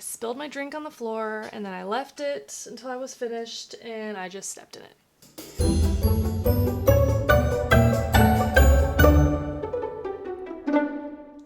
spilled my drink on the floor and then I left it until I was finished and I just stepped in it.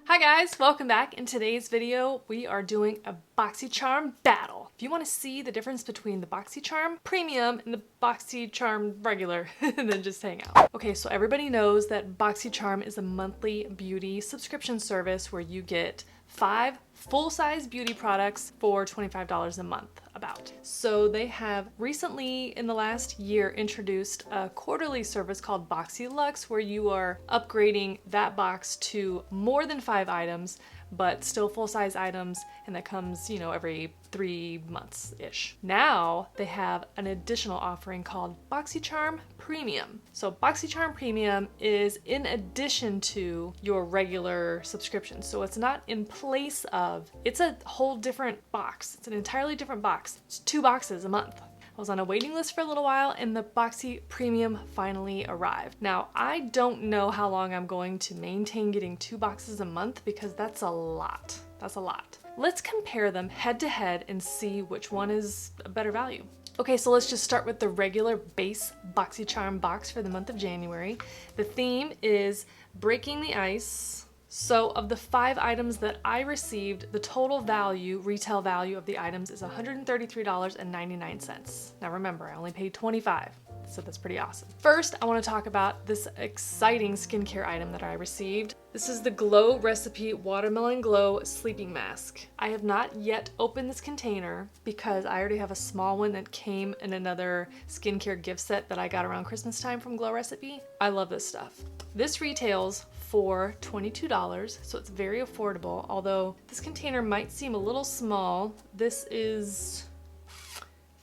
Hi guys, welcome back. In today's video, we are doing a Boxycharm battle. If you want to see the difference between the Boxycharm Premium and the Boxycharm regular, then just hang out. Okay, so everybody knows that Boxycharm is a monthly beauty subscription service where you get 5 full-size beauty products for $25 a month, about. So they have recently, in the last year, introduced a quarterly service called Luxe, where you are upgrading that box to more than 5 items, but still full-size items, and that comes, you know, every 3 months-ish. Now they have an additional offering called Boxycharm Premium. So Boxycharm Premium is in addition to your regular subscription. So it's not in place of, it's a whole different box. It's an entirely different box. It's 2 boxes a month. I was on a waiting list for a little while and the Boxy Premium finally arrived. Now, I don't know how long I'm going to maintain getting 2 boxes a month because that's a lot. That's a lot. Let's compare them head to head and see which one is a better value. Okay, so let's just start with the regular base Boxycharm box for the month of January. The theme is Breaking the Ice. So of the 5 items that I received, the total value, retail value of the items is $133.99. Now remember, I only paid $25, so that's pretty awesome. First, I want to talk about this exciting skincare item that I received. This is the Glow Recipe Watermelon Glow Sleeping Mask. I have not yet opened this container because I already have a small one that came in another skincare gift set that I got around Christmas time from Glow Recipe. I love this stuff. This retails for $22, so it's very affordable, although this container might seem a little small. This is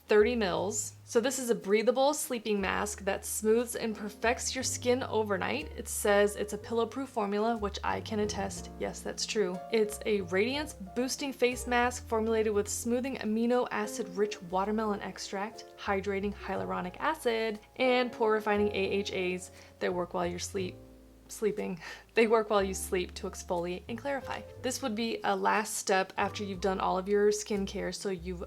30 mils. So this is a breathable sleeping mask that smooths and perfects your skin overnight. It says it's a pillow-proof formula, which I can attest. Yes, that's true. It's a radiance boosting face mask formulated with smoothing amino acid rich watermelon extract, hydrating hyaluronic acid, and pore refining AHAs that work while you're sleeping. They work while you sleep to exfoliate and clarify. This would be a last step after you've done all of your skincare. So you've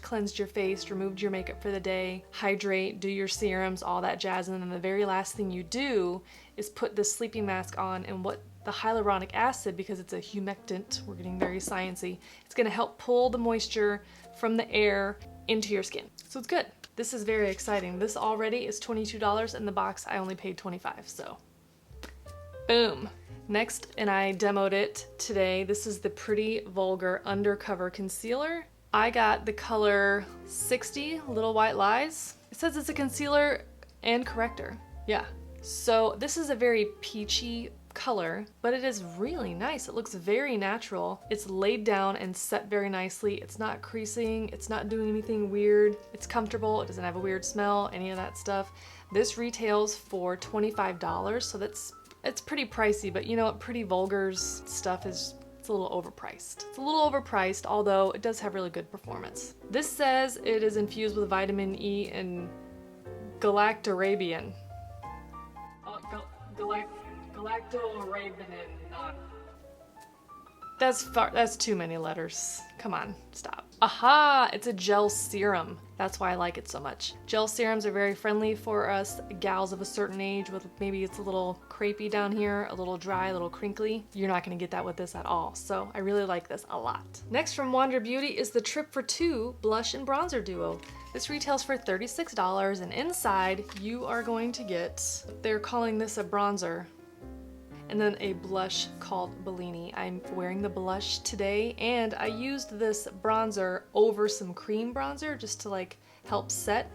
cleansed your face, removed your makeup for the day, hydrate, do your serums, all that jazz. And then the very last thing you do is put this sleeping mask on, and what the hyaluronic acid, because it's a humectant, we're getting very sciencey, it's gonna help pull the moisture from the air into your skin. So it's good. This is very exciting. This already is $22 in the box. I only paid $25, so boom. Next, and I demoed it today, this is the Pretty Vulgar Undercover Concealer. I got the color 60, Little White Lies. It says it's a concealer and corrector. Yeah. So this is a very peachy color, but it is really nice. It looks very natural. It's laid down and set very nicely. It's not creasing. It's not doing anything weird. It's comfortable. It doesn't have a weird smell, any of that stuff. This retails for $25, so it's pretty pricey, but you know what? Pretty Vulgar's stuff it's a little overpriced. It's a little overpriced, although it does have really good performance. This says it is infused with vitamin E and galactorabian. Galactorabian. That's too many letters. Come on, stop. Aha, it's a gel serum. That's why I like it so much. Gel serums are very friendly for us gals of a certain age with maybe it's a little crepey down here, a little dry, a little crinkly. You're not gonna get that with this at all. So I really like this a lot. Next from Wander Beauty is the Trip for Two Blush and Bronzer Duo. This retails for $36, and inside you are going to get, they're calling this a bronzer, and then a blush called Bellini. I'm wearing the blush today, and I used this bronzer over some cream bronzer just to like help set.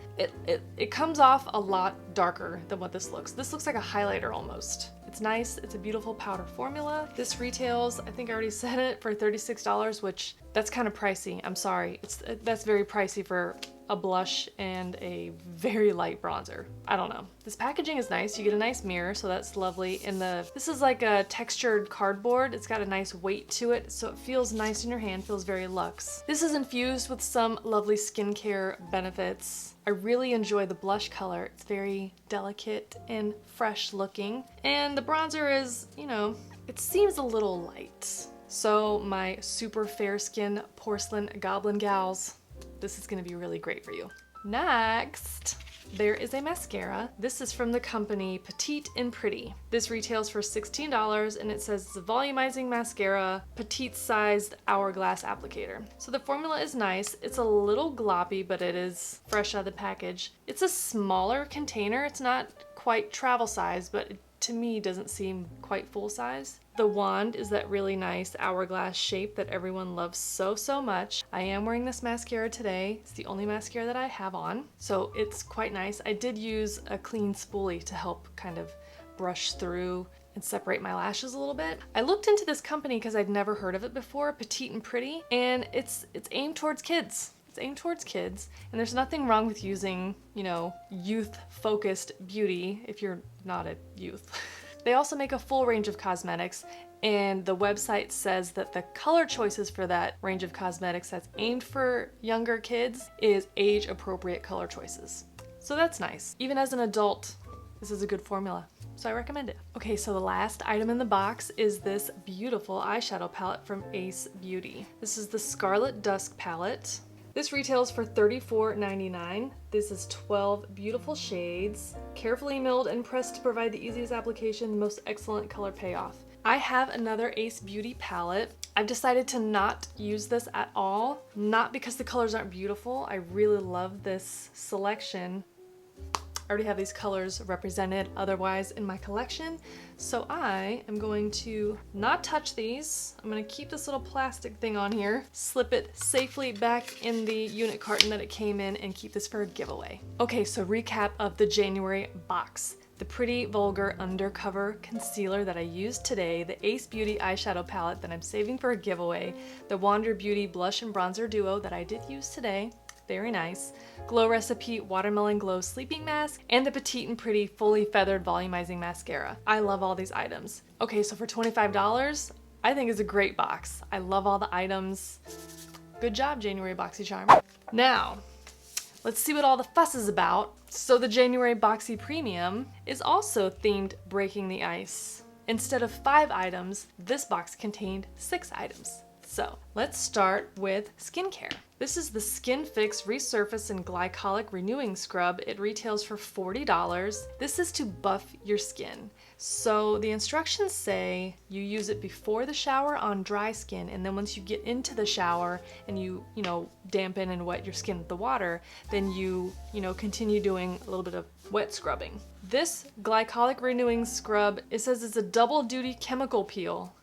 It comes off a lot darker than what this looks. This looks like a highlighter almost. It's nice, it's a beautiful powder formula. This retails, I think I already said it, for $36, which that's kind of pricey. I'm sorry, that's very pricey for a blush and a very light bronzer. I don't know. This packaging is nice. You get a nice mirror, so that's lovely. And this is like a textured cardboard. It's got a nice weight to it, so it feels nice in your hand, feels very luxe. This is infused with some lovely skincare benefits. I really enjoy the blush color. It's very delicate and fresh looking. And the bronzer is, you know, it seems a little light. So my super fair skin porcelain goblin gals, this is gonna be really great for you. Next, there is a mascara. This is from the company Petite and Pretty. This retails for $16 and it says it's a volumizing mascara, petite sized hourglass applicator. So the formula is nice. It's a little gloppy, but it is fresh out of the package. It's a smaller container. It's not quite travel size, but it, to me, doesn't seem quite full size. The wand is that really nice hourglass shape that everyone loves so, so much. I am wearing this mascara today. It's the only mascara that I have on, so it's quite nice. I did use a clean spoolie to help kind of brush through and separate my lashes a little bit. I looked into this company because I'd never heard of it before, Petite and Pretty, and it's aimed towards kids. It's aimed towards kids, and there's nothing wrong with using, you know, youth-focused beauty if you're not a youth. They also make a full range of cosmetics, and the website says that the color choices for that range of cosmetics that's aimed for younger kids is age-appropriate color choices. So that's nice. Even as an adult, this is a good formula, so I recommend it. Okay, so the last item in the box is this beautiful eyeshadow palette from Ace Beauty. This is the Scarlet Dusk palette. This retails for $34.99. This is 12 beautiful shades, carefully milled and pressed to provide the easiest application, the most excellent color payoff. I have another Ace Beauty palette. I've decided to not use this at all, not because the colors aren't beautiful. I really love this selection. I already have these colors represented otherwise in my collection, so I am going to not touch these. I'm going to keep this little plastic thing on here, slip it safely back in the unit carton that it came in, and keep this for a giveaway. Okay, so recap of the January box. The Pretty Vulgar Undercover Concealer that I used today, the Ace Beauty Eyeshadow Palette that I'm saving for a giveaway, the Wander Beauty Blush and Bronzer Duo that I did use today, very nice, Glow Recipe Watermelon Glow Sleeping Mask, and the Petite and Pretty Fully Feathered Volumizing Mascara. I love all these items. Okay, so for $25, I think it's a great box. I love all the items. Good job, January Boxycharm. Now, let's see what all the fuss is about. So the January Boxy Premium is also themed Breaking the Ice. Instead of 5 items, this box contained 6 items. So let's start with skincare. This is the Skin Fix Resurface and Glycolic Renewing Scrub. It retails for $40. This is to buff your skin. So the instructions say you use it before the shower on dry skin, and then once you get into the shower and you dampen and wet your skin with the water, then you continue doing a little bit of wet scrubbing. This Glycolic Renewing Scrub, it says it's a double duty chemical peel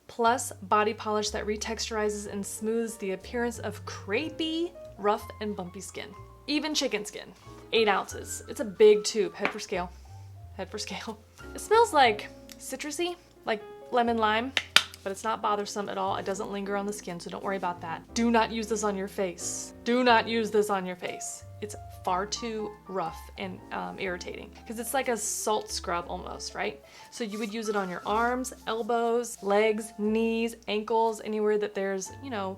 plus body polish that retexturizes and smooths the appearance of crepey, rough, and bumpy skin. Even chicken skin. 8 ounces. It's a big tube. Head for scale. Head for scale. It smells like citrusy, like lemon lime, but it's not bothersome at all. It doesn't linger on the skin, so don't worry about that. Do not use this on your face. Do not use this on your face. It's far too rough and irritating because it's like a salt scrub almost, right? So you would use it on your arms, elbows, legs, knees, ankles, anywhere that there's,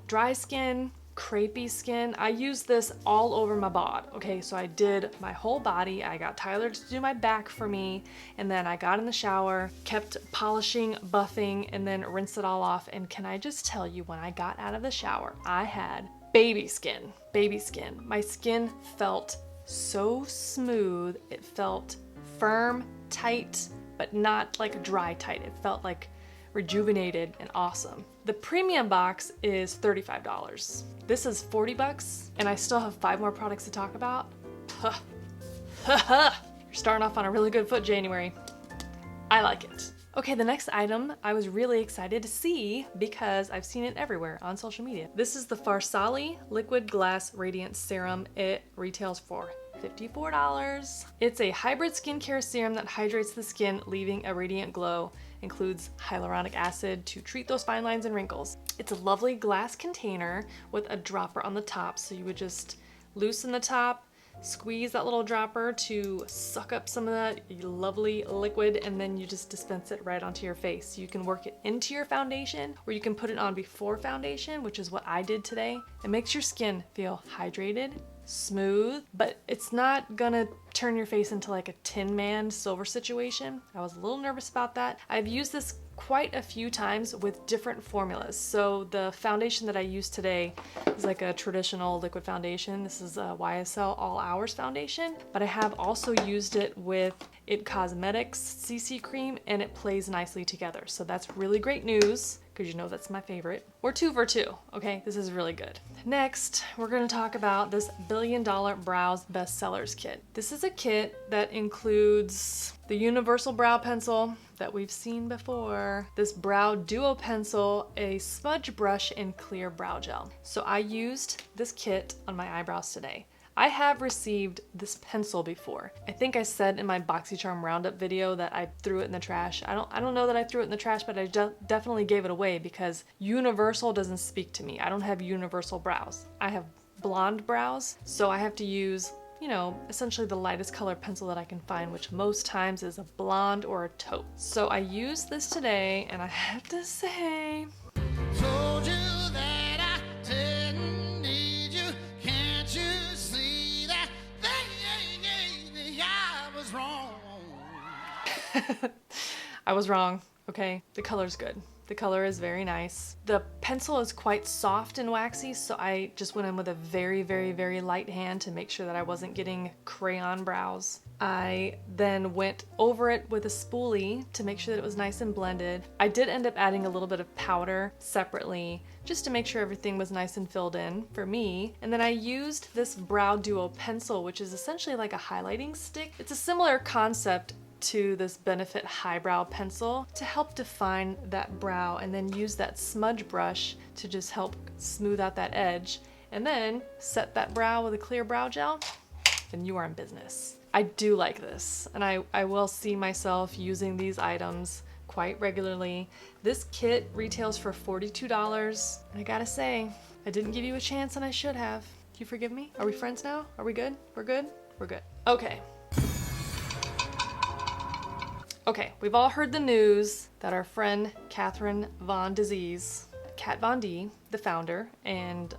dry skin, crepey skin. I use this all over my bod. Okay, so I did my whole body. I got Tyler to do my back for me, and then I got in the shower, kept polishing, buffing, and then rinsed it all off. And can I just tell you, when I got out of the shower, I had baby skin. Baby skin. My skin felt so smooth. It felt firm, tight, but not like dry tight. It felt like rejuvenated and awesome. The premium box is $35. This is $40, and I still have 5 more products to talk about. You're starting off on a really good foot, January. I like it. Okay, the next item I was really excited to see because I've seen it everywhere on social media. This is the Farsali Liquid Glass Radiance Serum. It retails for $54. It's a hybrid skincare serum that hydrates the skin, leaving a radiant glow. Includes hyaluronic acid to treat those fine lines and wrinkles. It's a lovely glass container with a dropper on the top, so you would just loosen the top, squeeze that little dropper to suck up some of that lovely liquid, and then you just dispense it right onto your face. You can work it into your foundation, or you can put it on before foundation, which is what I did today. It makes your skin feel hydrated, smooth, but it's not gonna turn your face into like a Tin Man silver situation. I was a little nervous about that. I've used this quite a few times with different formulas. So the foundation that I use today is like a traditional liquid foundation. This is a YSL All Hours foundation, but I have also used it with It Cosmetics CC cream, and it plays nicely together. So that's really great news, because you know that's my favorite. We're 2 for 2, okay? This is really good. Next, we're gonna talk about this $1 Billion Brows Bestsellers Kit. This is a kit that includes the Universal Brow Pencil that we've seen before, this Brow Duo Pencil, a smudge brush, and clear brow gel. So I used this kit on my eyebrows today. I have received this pencil before. I think I said in my Boxycharm Roundup video that I threw it in the trash. I don't know that I threw it in the trash, but I definitely gave it away because universal doesn't speak to me. I don't have universal brows. I have blonde brows, so I have to use, you know, essentially the lightest color pencil that I can find, which most times is a blonde or a taupe. So I used this today, and I have to say, told you that I didn't need you. Can't you see that I was wrong? I was wrong, okay? The color's good. The color is very nice. The pencil is quite soft and waxy, so I just went in with a very, very, very light hand to make sure that I wasn't getting crayon brows. I then went over it with a spoolie to make sure that it was nice and blended. I did end up adding a little bit of powder separately just to make sure everything was nice and filled in for me. And then I used this Brow Duo pencil, which is essentially like a highlighting stick. It's a similar concept to this Benefit Highbrow pencil to help define that brow, and then use that smudge brush to just help smooth out that edge, and then set that brow with a clear brow gel, then you are in business. I do like this, and I will see myself using these items quite regularly. This kit retails for $42, and I gotta say, I didn't give you a chance and I should have. Do you forgive me? Are we friends now? Are we good? We're good? We're good. Okay, we've all heard the news that our friend Catherine Von Disease, Kat Von D, the founder and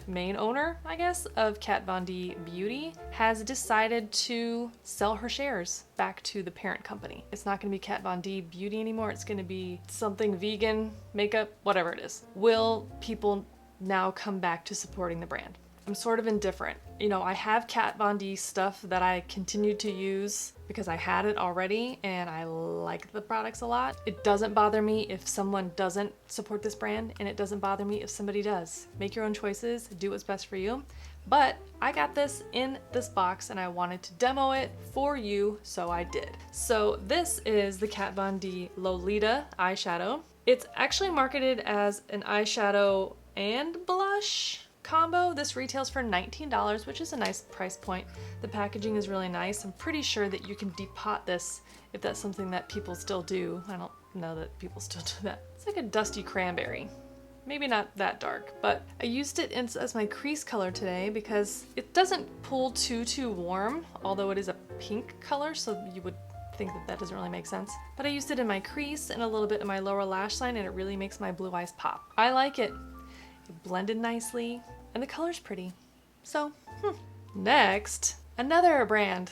main owner, I guess, of Kat Von D Beauty, has decided to sell her shares back to the parent company. It's not gonna be Kat Von D Beauty anymore, it's gonna be something vegan, makeup, whatever it is. Will people now come back to supporting the brand? I'm sort of indifferent. You know, I have Kat Von D stuff that I continue to use because I had it already and I like the products a lot. It doesn't bother me if someone doesn't support this brand, and it doesn't bother me if somebody does. Make your own choices, do what's best for you. But I got this in this box and I wanted to demo it for you, so I did. So this is the Kat Von D Lolita eyeshadow. It's actually marketed as an eyeshadow and blush combo. This retails for $19, which is a nice price point. The packaging is really nice. I'm pretty sure that you can depot this if that's something that people still do. I don't know that people still do that. It's like a dusty cranberry. Maybe not that dark, but I used it as my crease color today because it doesn't pull too warm, although it is a pink color, so you would think that that doesn't really make sense. But I used it in my crease and a little bit in my lower lash line, and it really makes my blue eyes pop. I like it. It blended nicely, and the color's pretty. So, Next, another brand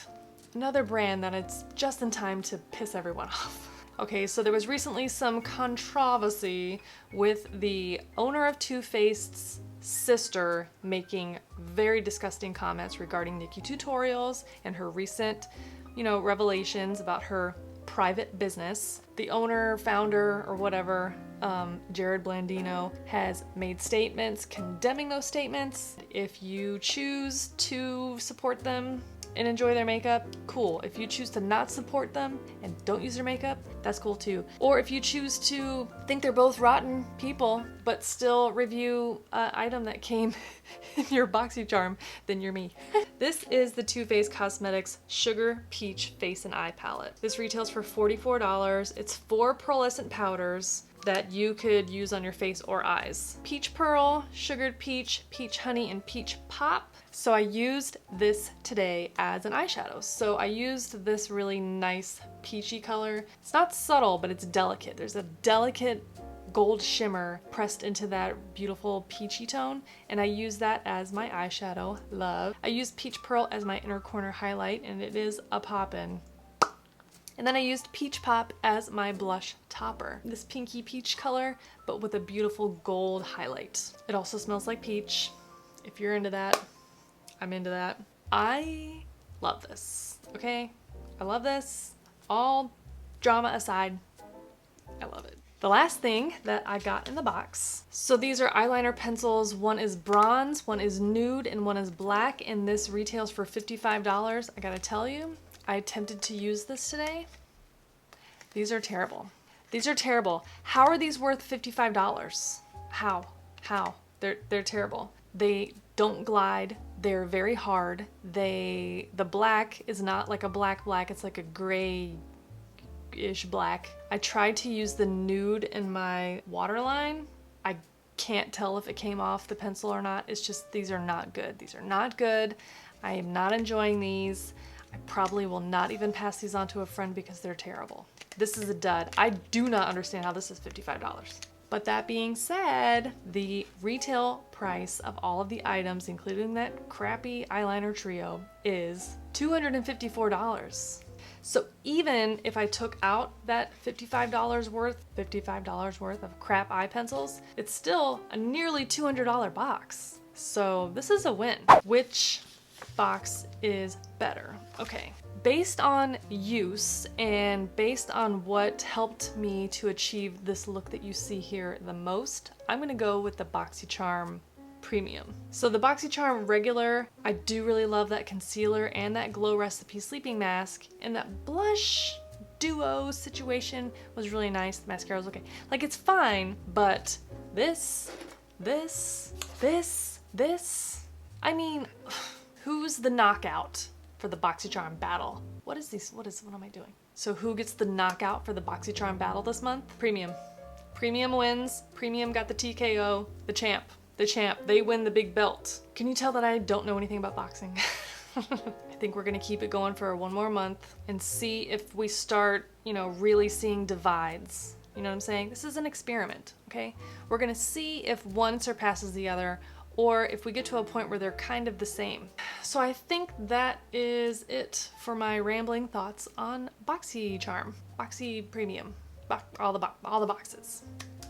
that it's just in time to piss everyone off. Okay, so there was recently some controversy with the owner of Too Faced's sister making very disgusting comments regarding Nikkie Tutorials and her recent, revelations about her private business. The owner, founder, or whatever, Jared Blandino, has made statements condemning those statements. If you choose to support them and enjoy their makeup, cool. If you choose to not support them and don't use their makeup, that's cool too. Or if you choose to think they're both rotten people, but still review an item that came in your Boxycharm, then you're me. This is the Too Faced Cosmetics Sugar Peach Face and Eye Palette. This retails for $44. It's 4 pearlescent powders that you could use on your face or eyes. Peach Pearl, Sugared Peach, Peach Honey, and Peach Pop. So I used this today as an eyeshadow. So I used this really nice peachy color. It's not subtle, but it's delicate. There's a delicate gold shimmer pressed into that beautiful peachy tone, and I use that as my eyeshadow. Love. I use Peach Pearl as my inner corner highlight, and it is a poppin'. And then I used Peach Pop as my blush topper. This pinky peach color, but with a beautiful gold highlight. It also smells like peach. If you're into that, I'm into that. I love this, okay? I love this. All drama aside, I love it. The last thing that I got in the box. So these are eyeliner pencils. One is bronze, one is nude, and one is black. And this retails for $55. I gotta tell you, I attempted to use this today. These are terrible. These are terrible. How are these worth $55? How? They're terrible. They don't glide. They're very hard. The black is not like a black, it's like a gray-ish black. I tried to use the nude in my waterline. I can't tell if it came off the pencil or not. It's just, these are not good. These are not good. I am not enjoying these. I probably will not even pass these on to a friend because they're terrible. This is a dud. I do not understand how this is $55. But that being said, the retail price of all of the items, including that crappy eyeliner trio, is $254. So even if I took out that $55 worth of crap eye pencils, it's still a nearly $200 box. So this is a win. Which box is better? Okay, based on use and based on what helped me to achieve this look that you see here the most, I'm gonna go with the Boxycharm Premium. So the Boxycharm regular, I do really love that concealer and that Glow Recipe sleeping mask, and that blush duo situation was really nice. The mascara was okay. Like, it's fine, but this, I mean, who's the knockout for the Boxycharm Battle? What am I doing? So who gets the knockout for the Boxycharm Battle this month? Premium. Premium wins. Premium got the TKO. The champ. They win the big belt. Can you tell that I don't know anything about boxing? I think we're gonna keep it going for one more month and see if we start, really seeing divides. You know what I'm saying? This is an experiment, okay? We're gonna see if one surpasses the other, or if we get to a point where they're kind of the same. So I think that is it for my rambling thoughts on Boxycharm. Boxy Premium. All the boxes.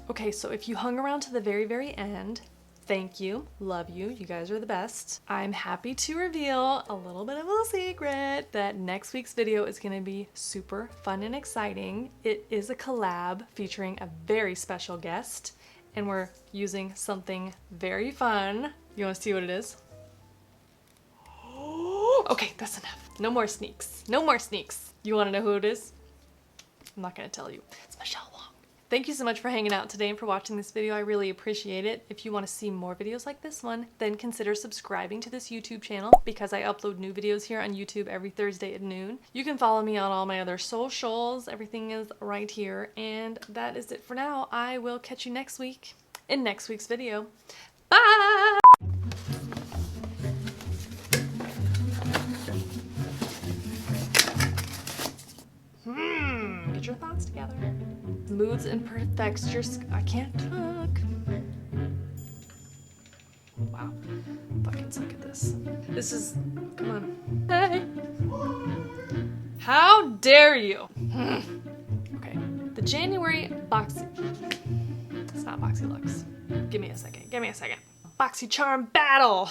Okay, so if you hung around to the very, very end, thank you, love you, you guys are the best. I'm happy to reveal a little bit of a secret that next week's video is gonna be super fun and exciting. It is a collab featuring a very special guest, and we're using something very fun. You wanna see what it is? Okay, that's enough. No more sneaks. No more sneaks. You wanna know who it is? I'm not gonna tell you. It's Michelle Wong. Thank you so much for hanging out today and for watching this video. I really appreciate it. If you want to see more videos like this one, then consider subscribing to this YouTube channel because I upload new videos here on YouTube every Thursday at noon. You can follow me on all my other socials. Everything is right here. And that is it for now. I will catch you next week in next week's video. Bye! Get your thoughts together. Moods and textures. I can't talk. Wow. Fucking suck at this. This is. Come on. Hey. How dare you? Okay. The January Boxy. It's not Boxy Luxe. Give me a second. Boxycharm Battle.